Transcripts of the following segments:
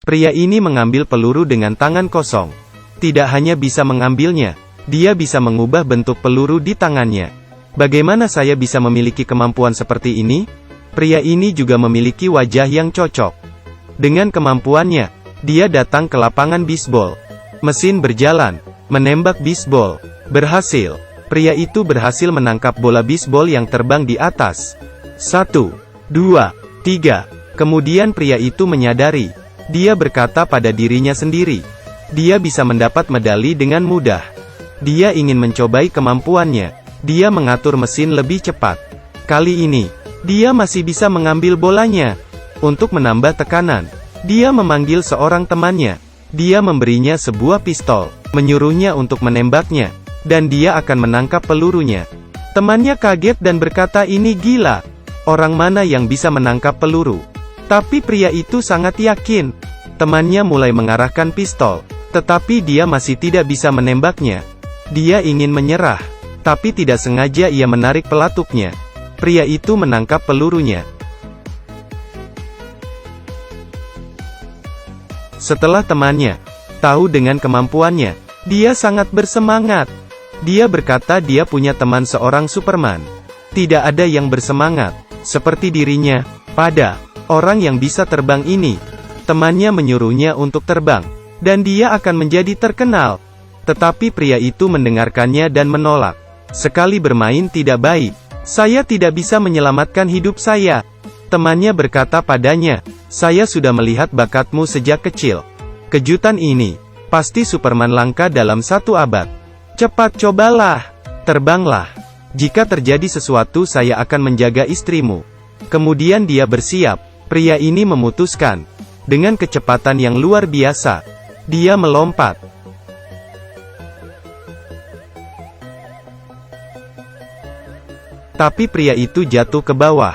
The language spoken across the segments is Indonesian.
Pria ini mengambil peluru dengan tangan kosong. Tidak hanya bisa mengambilnya, dia bisa mengubah bentuk peluru di tangannya. Bagaimana saya bisa memiliki kemampuan seperti ini? Pria ini juga memiliki wajah yang cocok. Dengan kemampuannya, dia datang ke lapangan bisbol. Mesin berjalan, menembak bisbol. Berhasil. Pria itu berhasil menangkap bola bisbol yang terbang di atas. 1, 2, 3. Kemudian pria itu menyadari. Dia berkata pada dirinya sendiri. Dia bisa mendapat medali dengan mudah. Dia ingin mencobai kemampuannya. Dia mengatur mesin lebih cepat. Kali ini, dia masih bisa mengambil bolanya. Untuk menambah tekanan, dia memanggil seorang temannya. Dia memberinya sebuah pistol, menyuruhnya untuk menembaknya, dan dia akan menangkap pelurunya. Temannya kaget dan berkata, "Ini gila. Orang mana yang bisa menangkap peluru?" Tapi pria itu sangat yakin. Temannya mulai mengarahkan pistol, tetapi dia masih tidak bisa menembaknya. Dia ingin menyerah, tapi tidak sengaja ia menarik pelatuknya. Pria itu menangkap pelurunya. Setelah temannya tahu dengan kemampuannya, dia sangat bersemangat. Dia berkata dia punya teman seorang Superman. Tidak ada yang bersemangat seperti dirinya pada orang yang bisa terbang ini. Temannya menyuruhnya untuk terbang, dan dia akan menjadi terkenal. Tetapi pria itu mendengarkannya dan menolak. Sekali bermain tidak baik. Saya tidak bisa menyelamatkan hidup saya. Temannya berkata padanya, "Saya sudah melihat bakatmu sejak kecil. Kejutan ini pasti Superman langka dalam 1 abad. Cepat cobalah. Terbanglah. Jika terjadi sesuatu saya akan menjaga istrimu." Kemudian dia bersiap. Pria ini memutuskan. Dengan kecepatan yang luar biasa, dia melompat. Tapi pria itu jatuh ke bawah.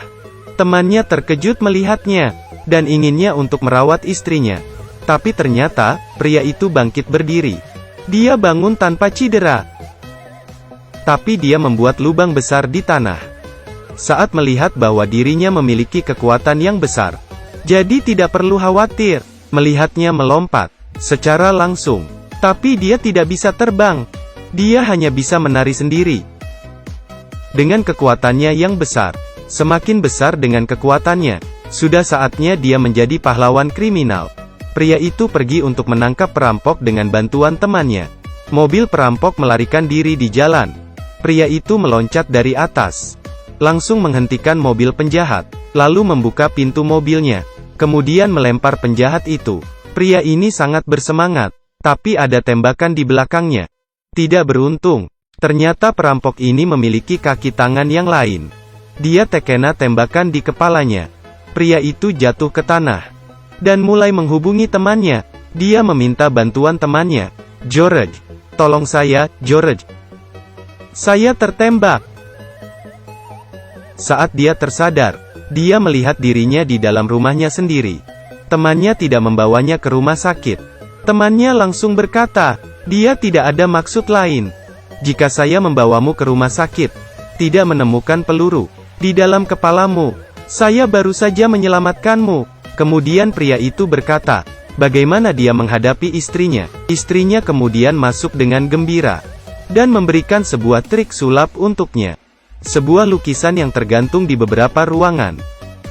Temannya terkejut melihatnya, dan inginnya untuk merawat istrinya. Tapi ternyata, pria itu bangkit berdiri. Dia bangun tanpa cedera. Tapi dia membuat lubang besar di tanah. Saat melihat bahwa dirinya memiliki kekuatan yang besar, jadi tidak perlu khawatir. Melihatnya melompat secara langsung. Tapi dia tidak bisa terbang. Dia hanya bisa menari sendiri. Dengan kekuatannya yang besar, semakin besar dengan kekuatannya, sudah saatnya dia menjadi pahlawan kriminal. Pria itu pergi untuk menangkap perampok dengan bantuan temannya. Mobil perampok melarikan diri di jalan. Pria itu meloncat dari atas, langsung menghentikan mobil penjahat, lalu membuka pintu mobilnya, kemudian melempar penjahat itu. Pria ini sangat bersemangat, tapi ada tembakan di belakangnya. Tidak beruntung. Ternyata perampok ini memiliki kaki tangan yang lain. Dia terkena tembakan di kepalanya. Pria itu jatuh ke tanah, dan mulai menghubungi temannya. Dia meminta bantuan temannya. "George, tolong saya, George. Saya tertembak." Saat dia tersadar, dia melihat dirinya di dalam rumahnya sendiri. Temannya tidak membawanya ke rumah sakit. Temannya langsung berkata, "Dia tidak ada maksud lain. Jika saya membawamu ke rumah sakit, tidak menemukan peluru di dalam kepalamu, saya baru saja menyelamatkanmu." Kemudian pria itu berkata, bagaimana dia menghadapi istrinya. Istrinya kemudian masuk dengan gembira, dan memberikan sebuah trik sulap untuknya. Sebuah lukisan yang tergantung di beberapa ruangan.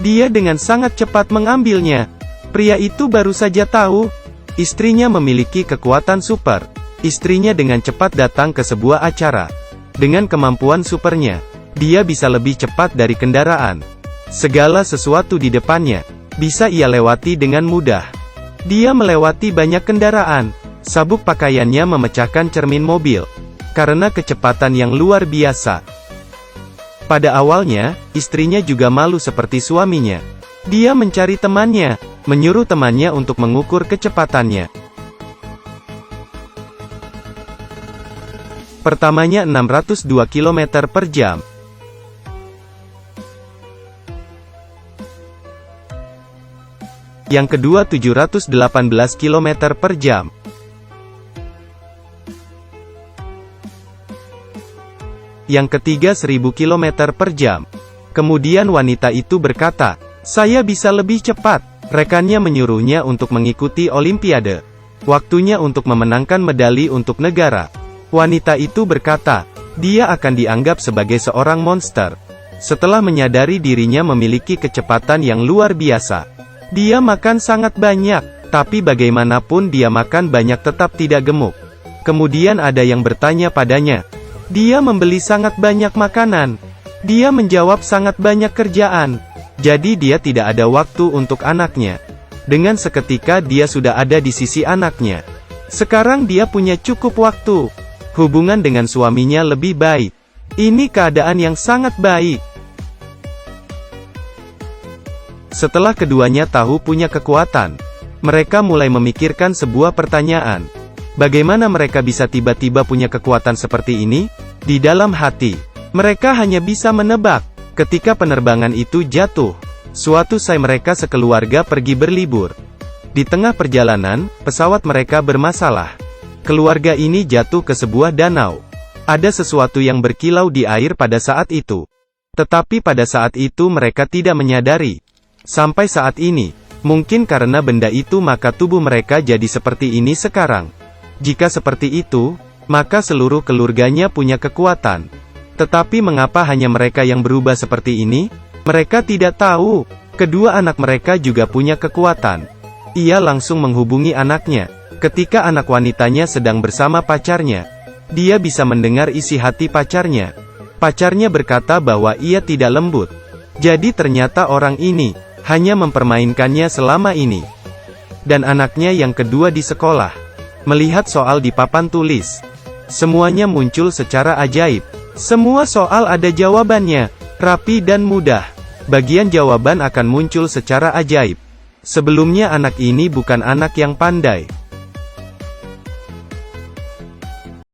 Dia dengan sangat cepat mengambilnya. Pria itu baru saja tahu, istrinya memiliki kekuatan super. Istrinya dengan cepat datang ke sebuah acara. Dengan kemampuan supernya, dia bisa lebih cepat dari kendaraan. Segala sesuatu di depannya bisa ia lewati dengan mudah. Dia melewati banyak kendaraan. Sabuk pakaiannya memecahkan cermin mobil karena kecepatan yang luar biasa. Pada awalnya, istrinya juga malu seperti suaminya. Dia mencari temannya, menyuruh temannya untuk mengukur kecepatannya. Pertamanya 602 km per jam. Yang kedua 718 km per jam. Yang ketiga 1000 km per jam. Kemudian wanita itu berkata, "Saya bisa lebih cepat." Rekannya menyuruhnya untuk mengikuti Olimpiade. Waktunya untuk memenangkan medali untuk negara. Wanita itu berkata, dia akan dianggap sebagai seorang monster. Setelah menyadari dirinya memiliki kecepatan yang luar biasa, dia makan sangat banyak, tapi bagaimanapun dia makan banyak tetap tidak gemuk. Kemudian ada yang bertanya padanya, dia membeli sangat banyak makanan. Dia menjawab sangat banyak kerjaan. Jadi dia tidak ada waktu untuk anaknya. Dengan seketika dia sudah ada di sisi anaknya. Sekarang dia punya cukup waktu. Hubungan dengan suaminya lebih baik. Ini keadaan yang sangat baik. Setelah keduanya tahu punya kekuatan, mereka mulai memikirkan sebuah pertanyaan. Bagaimana mereka bisa tiba-tiba punya kekuatan seperti ini? Di dalam hati, mereka hanya bisa menebak. Ketika penerbangan itu jatuh, suatu saat mereka sekeluarga pergi berlibur. Di tengah perjalanan, pesawat mereka bermasalah. Keluarga ini jatuh ke sebuah danau. Ada sesuatu yang berkilau di air pada saat itu. Tetapi pada saat itu mereka tidak menyadari. Sampai saat ini, mungkin karena benda itu maka tubuh mereka jadi seperti ini sekarang. Jika seperti itu, maka seluruh keluarganya punya kekuatan. Tetapi mengapa hanya mereka yang berubah seperti ini? Mereka tidak tahu. Kedua anak mereka juga punya kekuatan. Ia langsung menghubungi anaknya. Ketika anak wanitanya sedang bersama pacarnya, dia bisa mendengar isi hati pacarnya. Pacarnya berkata bahwa ia tidak lembut. Jadi ternyata orang ini hanya mempermainkannya selama ini. Dan anaknya yang kedua di sekolah melihat soal di papan tulis. Semuanya muncul secara ajaib. Semua soal ada jawabannya, rapi dan mudah. Bagian jawaban akan muncul secara ajaib. Sebelumnya anak ini bukan anak yang pandai.